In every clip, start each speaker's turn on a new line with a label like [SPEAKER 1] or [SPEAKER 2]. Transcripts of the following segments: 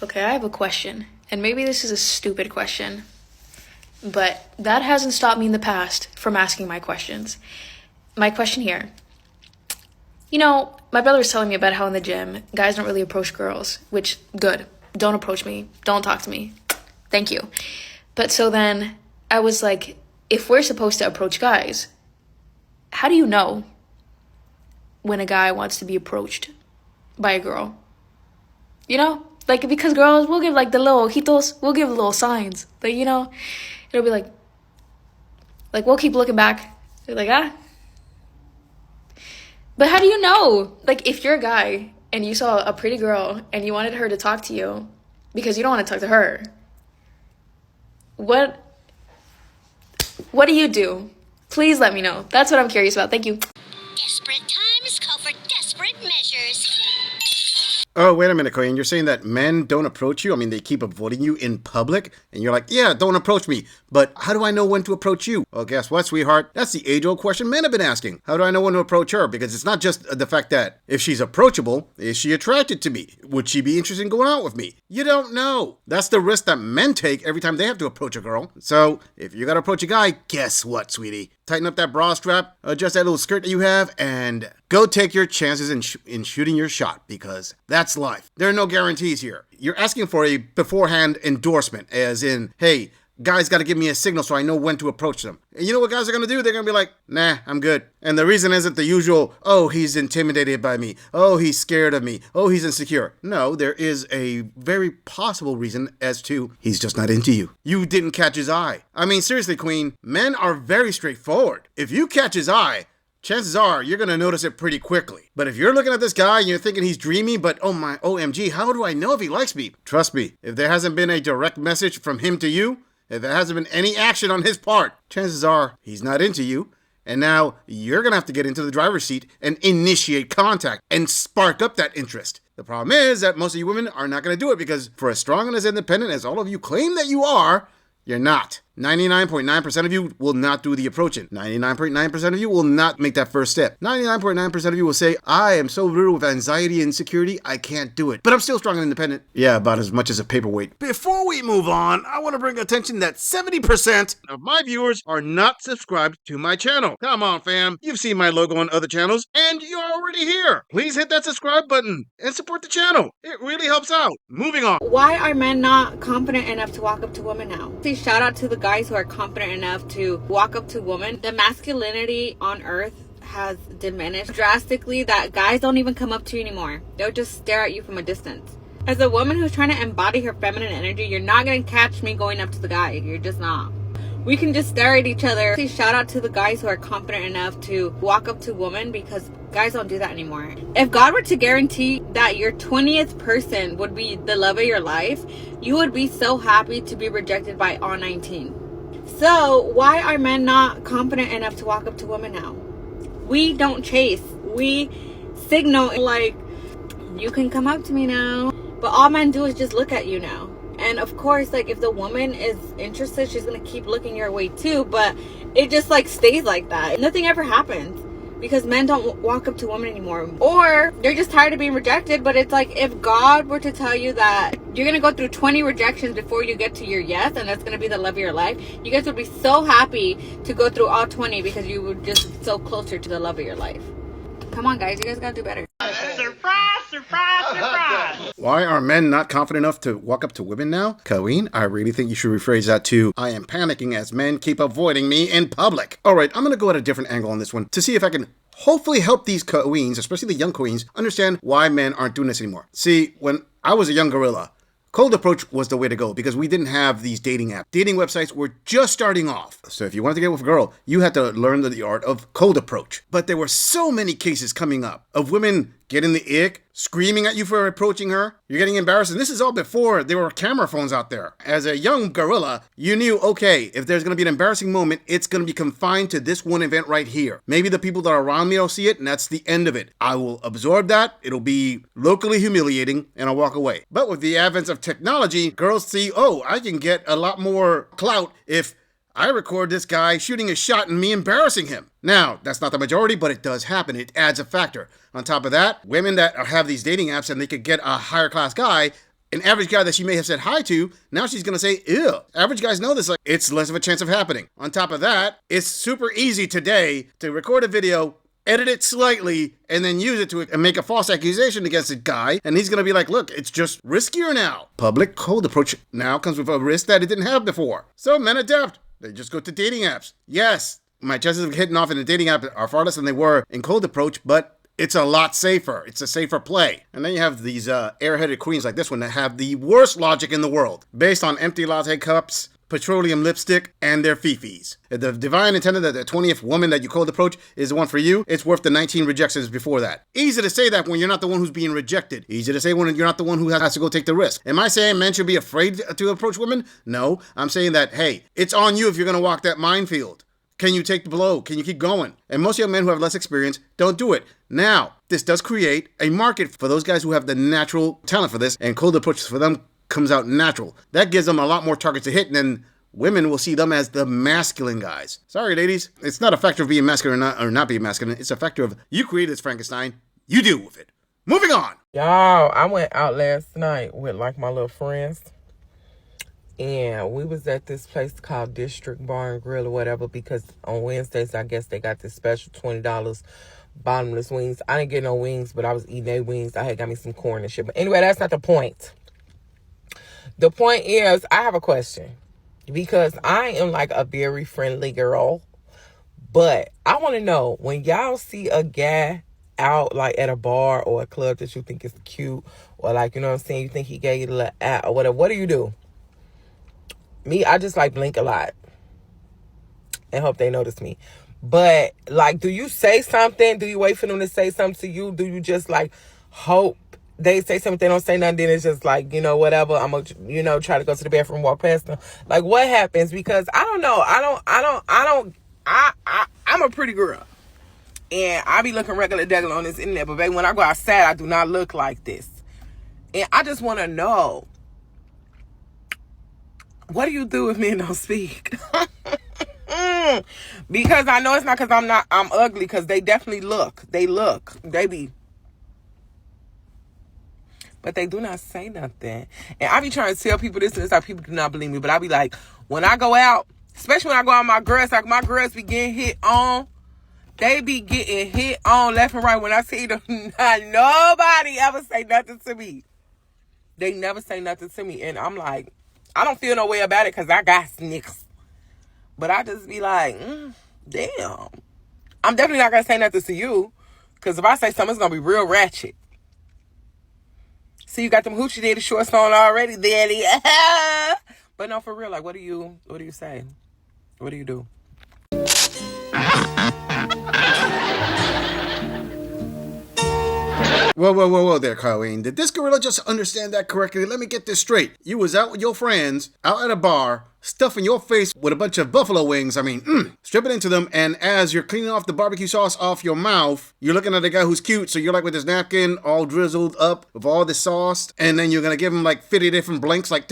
[SPEAKER 1] Okay, I have a question, and maybe this is a stupid question, but that hasn't stopped me in the past from asking my questions. My question here. My brother was telling me about how in the gym, guys don't really approach girls, which, good. Don't approach me. Don't talk to me. Thank you. But so then, I was like, if we're supposed to approach guys, how do you know when a guy wants to be approached by a girl? Because girls, we'll give like the little ojitos, we'll give little signs. It'll be like we'll keep looking back. We're like, ah. But how do you know? Like, if you're a guy and you saw a pretty girl and you wanted her to talk to you because you don't want to talk to her, what do you do? Please let me know. That's what I'm curious about. Thank you.
[SPEAKER 2] Desperate times call for desperate measures.
[SPEAKER 3] Oh, wait a minute, Korean. You're saying that men don't approach you? I mean, they keep avoiding you in public? And you're like, yeah, don't approach me. But how do I know when to approach you? Well, guess what, sweetheart? That's the age-old question men have been asking. How do I know when to approach her? Because it's not just the fact that if she's approachable, is she attracted to me? Would she be interested in going out with me? You don't know. That's the risk that men take every time they have to approach a girl. So, if you gotta approach a guy, guess what, sweetie? Tighten up that bra strap, adjust that little skirt that you have, and go take your chances in shooting your shot, because that's life. There are no guarantees here. You're asking for a beforehand endorsement, as in, hey, guys got to give me a signal so I know when to approach them. And you know what guys are going to do? They're going to be like, nah, I'm good. And the reason isn't the usual, oh, he's intimidated by me. Oh, he's scared of me. Oh, he's insecure. No, there is a very possible reason as to he's just not into you. You didn't catch his eye. I mean, seriously, Queen, men are very straightforward. If you catch his eye, chances are you're going to notice it pretty quickly. But if you're looking at this guy and you're thinking he's dreamy, but oh my OMG, how do I know if he likes me? Trust me, if there hasn't been a direct message from him to you, if there hasn't been any action on his part, chances are he's not into you. And now you're going to have to get into the driver's seat and initiate contact and spark up that interest. The problem is that most of you women are not going to do it because for as strong and as independent as all of you claim that you are, you're not. 99.9% of you will not do the approaching. 99.9% of you will not make that first step. 99.9% of you will say, I am so riddled with anxiety and insecurity, I can't do it. But I'm still strong and independent. Yeah, about as much as a paperweight. Before we move on, I want to bring attention that 70% of my viewers are not subscribed to my channel. Come on, fam. You've seen my logo on other channels, and you're already here. Please hit that subscribe button and support the channel. It really helps out. Moving on.
[SPEAKER 4] Why are men not confident enough to walk up to women now? See, shout out to the guys who are confident enough to walk up to women. The masculinity on earth has diminished drastically that guys don't even come up to you anymore. They'll just stare at you from a distance. As a woman who's trying to embody her feminine energy, you're not going to catch me going up to the guy. You're just not. We can just stare at each other. See, shout out to the guys who are confident enough to walk up to women because guys don't do that anymore. If God were to guarantee that your 20th person would be the love of your life, you would be so happy to be rejected by all 19. So why are men not confident enough to walk up to women now? We don't chase. We signal like, you can come up to me now. But all men do is just look at you now. And of course, like, if the woman is interested, she's going to keep looking your way too. But it just like stays like that. Nothing ever happens because men don't walk up to women anymore. Or they're just tired of being rejected. But it's like, if God were to tell you that you're going to go through 20 rejections before you get to your yes, and that's going to be the love of your life, you guys would be so happy to go through all 20 because you would just so closer to the love of your life. Come on, guys. You guys got to do better.
[SPEAKER 5] Surprise, surprise, surprise.
[SPEAKER 3] Why are men not confident enough to walk up to women now? Colleen, I really think you should rephrase that to, I am panicking as men keep avoiding me in public. All right, I'm going to go at a different angle on this one to see if I can hopefully help these queens, especially the young queens, understand why men aren't doing this anymore. See, when I was a young gorilla, cold approach was the way to go because we didn't have these dating apps. Dating websites were just starting off. So if you wanted to get with a girl, you had to learn the art of cold approach. But there were so many cases coming up of women getting the ick, screaming at you for approaching her. You're getting embarrassed. And this is all before there were camera phones out there. As a young gorilla, you knew, okay, if there's going to be an embarrassing moment, it's going to be confined to this one event right here. Maybe the people that are around me will see it, and that's the end of it. I will absorb that. It'll be locally humiliating, and I'll walk away. But with the advent of technology, girls see, oh, I can get a lot more clout if I record this guy shooting a shot and me embarrassing him. Now, that's not the majority, but it does happen. It adds a factor. On top of that, women that have these dating apps and they could get a higher class guy an average guy that she may have said hi to, now she's going to say, ew. Average guys know this, like, it's less of a chance of happening. On top of that, it's super easy today to record a video, edit it slightly, and then use it to make a false accusation against a guy, and he's going to be like, look, it's just riskier now. Public cold approach now comes with a risk that it didn't have before. So men adapt. They just go to dating apps. Yes, my chances of hitting off in a dating app are far less than they were in cold approach, but it's a lot safer. It's a safer play. And then you have these airheaded queens like this one that have the worst logic in the world, based on empty latte cups, petroleum lipstick, and their fifis. If the divine intended that the 20th woman that you cold approach is the one for you, it's worth the 19 rejections before that. Easy to say that when you're not the one who's being rejected. Easy to say when you're not the one who has to go take the risk. Am I saying men should be afraid to approach women? No. I'm saying that, hey, it's on you if you're going to walk that minefield. Can you take the blow? Can you keep going? And most young men who have less experience don't do it. Now, this does create a market for those guys who have the natural talent for this, and cold approaches for them comes out natural. That gives them a lot more targets to hit, and then women will see them as the masculine guys. Sorry, ladies. It's not a factor of being masculine or not being masculine. It's a factor of you created this Frankenstein. You deal with it. Moving on.
[SPEAKER 6] Y'all, I went out last night with like my little friends. And we was at this place called District Bar and Grill or whatever, because on Wednesdays, I guess they got this special $20 bottomless wings. I didn't get no wings, but I was eating their wings. I had got me some corn and shit. But anyway, that's not the point. The point is, I have a question. Because I am like a very friendly girl. But I want to know, when y'all see a guy out like at a bar or a club that you think is cute, or like, you know what I'm saying, you think he gave you a little or whatever, what do? Me, I just like blink a lot and hope they notice me. But like, do you say something? Do you wait for them to say something to you? Do you just like hope they say something, they don't say nothing, then it's just like, you know, whatever, I'm gonna, you know, try to go to the bathroom, walk past them? Like, what happens? Because I don't know. I'm a pretty girl. And I be looking regular on this internet, but baby, when I go outside, I do not look like this. And I just want to know, what do you do if men don't speak? Because I know it's not because I'm ugly, because they definitely look. They be. But they do not say nothing. And I be trying to tell people this, and it's like people do not believe me. But I be like, when I go out, especially when I go out with my girls, like my girls be getting hit on. They be getting hit on left and right. When I see them, nobody ever say nothing to me. They never say nothing to me. And I'm like, I don't feel no way about it because I got snicks. But I just be like, damn. I'm definitely not going to say nothing to you, because if I say something, it's going to be real ratchet. See, you got them hoochie daddy shorts on already, daddy. But no, for real, like, what do you say? What do you do?
[SPEAKER 3] Whoa there, Colleen. Did this gorilla just understand that correctly? Let me get this straight. You was out with your friends, out at a bar, stuffing your face with a bunch of buffalo wings. Stripping into them, and as you're cleaning off the barbecue sauce off your mouth, you're looking at a guy who's cute, so you're like with his napkin all drizzled up with all the sauce, and then you're gonna give him like 50 different blinks, like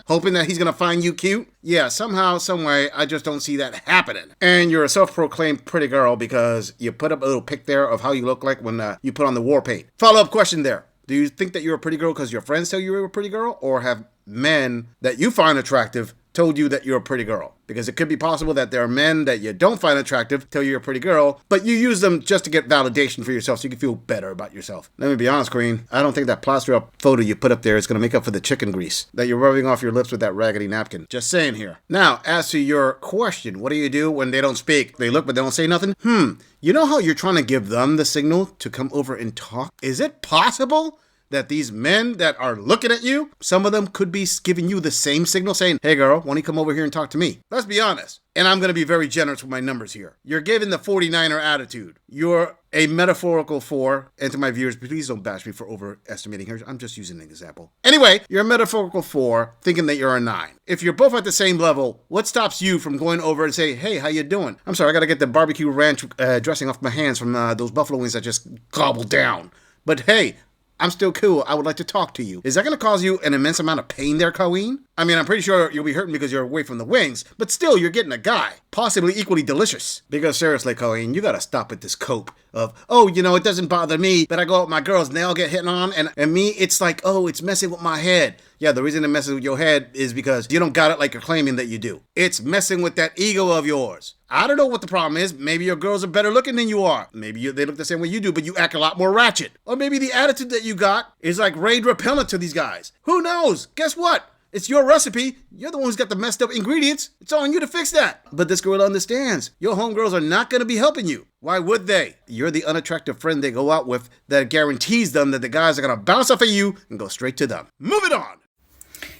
[SPEAKER 3] hoping that he's gonna find you cute. Yeah, somehow, someway, I just don't see that happening. And you're a self-proclaimed pretty girl because you put up a little pic there of how you look like when you put on the war paint. Follow-up question there. Do you think that you're a pretty girl because your friends tell you you're a pretty girl, or have men that you find attractive told you that you're a pretty girl? Because it could be possible that there are men that you don't find attractive tell you you're a pretty girl, but you use them just to get validation for yourself so you can feel better about yourself. Let me be honest, Queen. I don't think that plaster up photo you put up there is going to make up for the chicken grease that you're rubbing off your lips with that raggedy napkin. Just saying here. Now, as to your question, what do you do when they don't speak? They look but they don't say nothing? You know how you're trying to give them the signal to come over and talk? Is it possible that these men that are looking at you, some of them could be giving you the same signal saying, hey girl, why don't you come over here and talk to me? Let's be honest. And I'm going to be very generous with my numbers here. You're giving the 49er attitude. You're a metaphorical 4. And to my viewers, please don't bash me for overestimating her. I'm just using an example. Anyway, you're a metaphorical 4 thinking that you're a 9. If you're both at the same level, what stops you from going over and say, hey, how you doing? I'm sorry, I got to get the barbecue ranch dressing off my hands from those buffalo wings I just gobbled down. But hey, I'm still cool. I would like to talk to you. Is that going to cause you an immense amount of pain there, Colleen? I mean, I'm pretty sure you'll be hurting because you're away from the wings, but still, you're getting a guy. Possibly equally delicious. Because seriously, Colleen, you gotta stop with this cope of, oh, you know, it doesn't bother me, but I go out with my girls and they all get hit on, and me, it's like, oh, it's messing with my head. Yeah, the reason it messes with your head is because you don't got it like you're claiming that you do. It's messing with that ego of yours. I don't know what the problem is. Maybe your girls are better looking than you are. Maybe they look the same way you do, but you act a lot more ratchet. Or maybe the attitude that you got is like raid repellent to these guys. Who knows? Guess what? It's your recipe. You're the one who's got the messed up ingredients. It's on you to fix that. But this gorilla understands. Your homegirls are not going to be helping you. Why would they? You're the unattractive friend they go out with that guarantees them that the guys are going to bounce off of you and go straight to them. Move it on.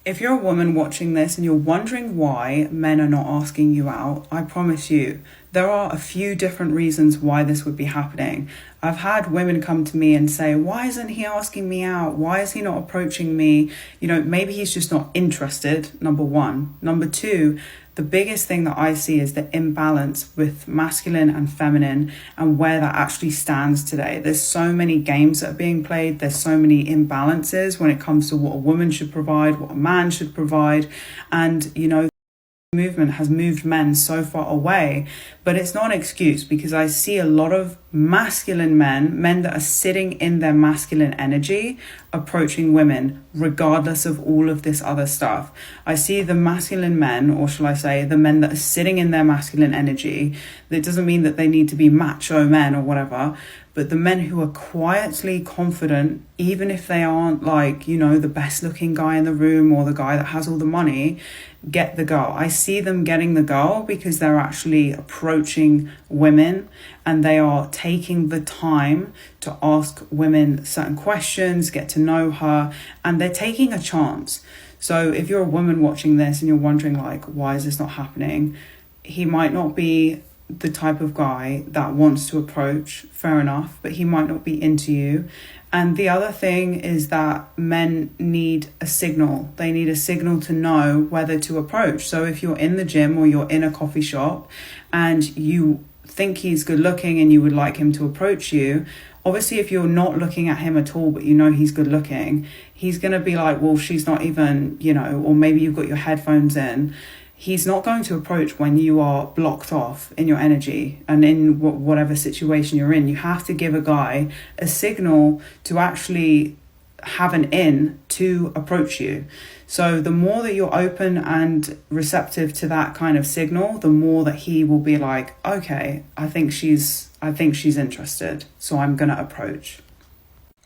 [SPEAKER 7] If you're a woman watching this and you're wondering why men are not asking you out, I promise you, there are a few different reasons why this would be happening. I've had women come to me and say, why isn't he asking me out? Why is he not approaching me? You know, maybe he's just not interested, number one. Number two, the biggest thing that I see is the imbalance with masculine and feminine and where that actually stands today. There's so many games that are being played. There's so many imbalances when it comes to what a woman should provide, what a man should provide. And, you know, movement has moved men so far away, but it's not an excuse because I see a lot of masculine men that are sitting in their masculine energy approaching women regardless of all of this other stuff. I see the masculine men, or shall I say the men that are sitting in their masculine energy. That doesn't mean that they need to be macho men or whatever, but the men who are quietly confident, even if they aren't like, you know, the best looking guy in the room or the guy that has all the money, get the girl. I see them getting the girl because they're actually approaching women and they are taking the time to ask women certain questions, get to know her, and they're taking a chance. So if you're a woman watching this and you're wondering like, why is this not happening? He might not be the type of guy that wants to approach, fair enough, but he might not be into you. And the other thing is that men need a signal. They need a signal to know whether to approach. So if you're in the gym or you're in a coffee shop and you think he's good looking and you would like him to approach you, obviously if you're not looking at him at all but you know he's good looking, he's going to be like, well, she's not even, you know, or maybe you've got your headphones in. He's not going to approach when you are blocked off in your energy and in whatever situation you're in. You have to give a guy a signal to actually have an in to approach you. So the more that you're open and receptive to that kind of signal, the more that he will be like, okay, I think she's interested, so I'm going to approach.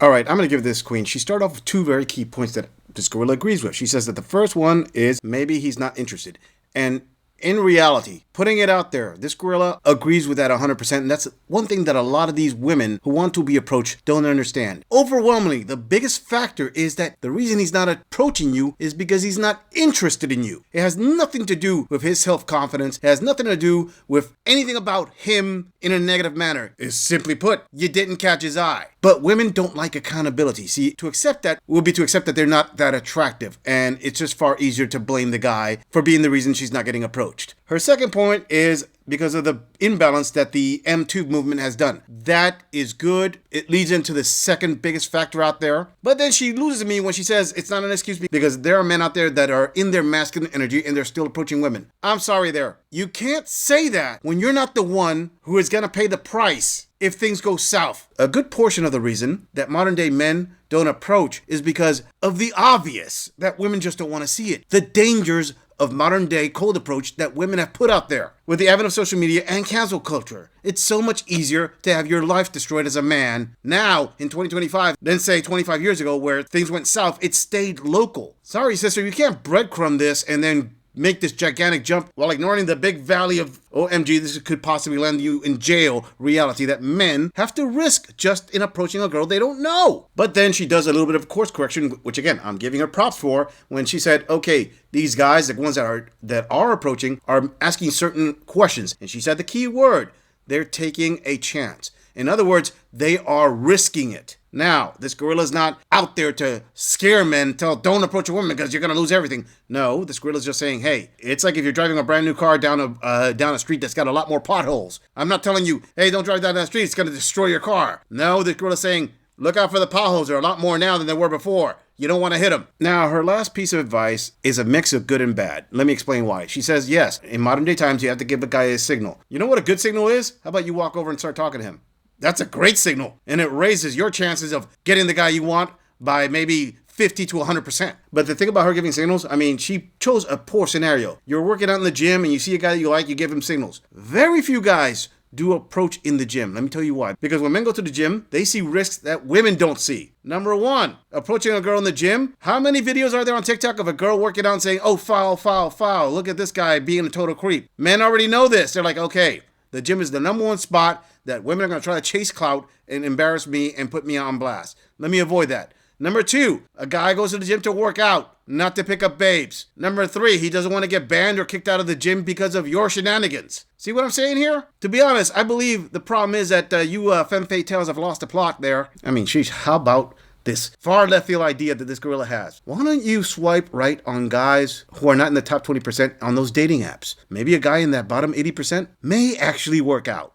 [SPEAKER 3] All right, I'm going to give this queen. She started off with two very key points that this gorilla agrees with. She says that the first one is maybe he's not interested. And in reality, putting it out there, this gorilla agrees with that 100%. And that's one thing that a lot of these women who want to be approached don't understand. Overwhelmingly, the biggest factor is that the reason he's not approaching you is because he's not interested in you. It has nothing to do with his self-confidence. It has nothing to do with anything about him in a negative manner. It's simply put, you didn't catch his eye. But women don't like accountability. See, to accept that would be to accept that they're not that attractive. And it's just far easier to blame the guy for being the reason she's not getting approached. Her second point is because of the imbalance that the M2 movement has done. That is good. It leads into the second biggest factor out there. But then she loses me when she says it's not an excuse because there are men out there that are in their masculine energy and they're still approaching women. I'm sorry there. You can't say that when you're not the one who is going to pay the price if things go south. A good portion of the reason that modern day men don't approach is because of the obvious, that women just don't want to see it. The dangers of modern day cold approach that women have put out there. With the advent of social media and cancel culture, it's so much easier to have your life destroyed as a man now in 2025 than say 25 years ago where things went south. It stayed local. Sorry, sister, you can't breadcrumb this and then make this gigantic jump while ignoring the big valley of OMG, this could possibly land you in jail reality that men have to risk just in approaching a girl they don't know. But then she does a little bit of course correction, which again, I'm giving her props for, when she said, okay, these guys, the ones that are approaching, are asking certain questions. And she said the key word, they're taking a chance. In other words, they are risking it. Now, this gorilla's not out there to scare men, tell don't approach a woman because you're going to lose everything. No, this gorilla's just saying, hey, it's like if you're driving a brand new car down a street that's got a lot more potholes. I'm not telling you, hey, don't drive down that street, it's going to destroy your car. No, this gorilla's saying, Look out for the potholes. There are a lot more now than there were before. You don't want to hit them. Now, her last piece of advice is a mix of good and bad. Let me explain why. She says, yes, in modern day times, you have to give a guy a signal. You know what a good signal is? How about you walk over and start talking to him? That's a great signal. And it raises your chances of getting the guy you want by maybe 50 to 100%. But the thing about her giving signals, I mean, she chose a poor scenario. You're working out in the gym and you see a guy that you like, you give him signals. Very few guys do approach in the gym. Let me tell you why. Because when men go to the gym, they see risks that women don't see. Number one, approaching a girl in the gym. How many videos are there on TikTok of a girl working out and saying, oh, foul, foul, foul. Look at this guy being a total creep. Men already know this. They're like, okay, the gym is the number one spot that women are going to try to chase clout and embarrass me and put me on blast. Let me avoid that. Number two, a guy goes to the gym to work out, not to pick up babes. Number three, he doesn't want to get banned or kicked out of the gym because of your shenanigans. See what I'm saying here? To be honest, I believe the problem is that you femme fatales have lost the plot there. I mean, sheesh, how about this far left field idea that this gorilla has? Why don't you swipe right on guys who are not in the top 20% on those dating apps? Maybe a guy in that bottom 80% may actually work out.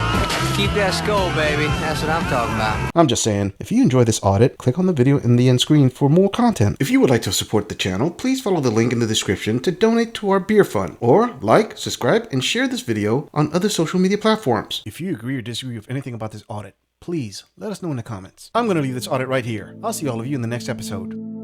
[SPEAKER 8] Keep that skull, baby. That's what I'm talking about.
[SPEAKER 3] I'm just saying, if you enjoy this audit, click on the video in the end screen for more content. If you would like to support the channel, please follow the link in the description to donate to our beer fund, or like, subscribe, and share this video on other social media platforms. If you agree or disagree with anything about this audit, please let us know in the comments. I'm going to leave this audit right here. I'll see all of you in the next episode.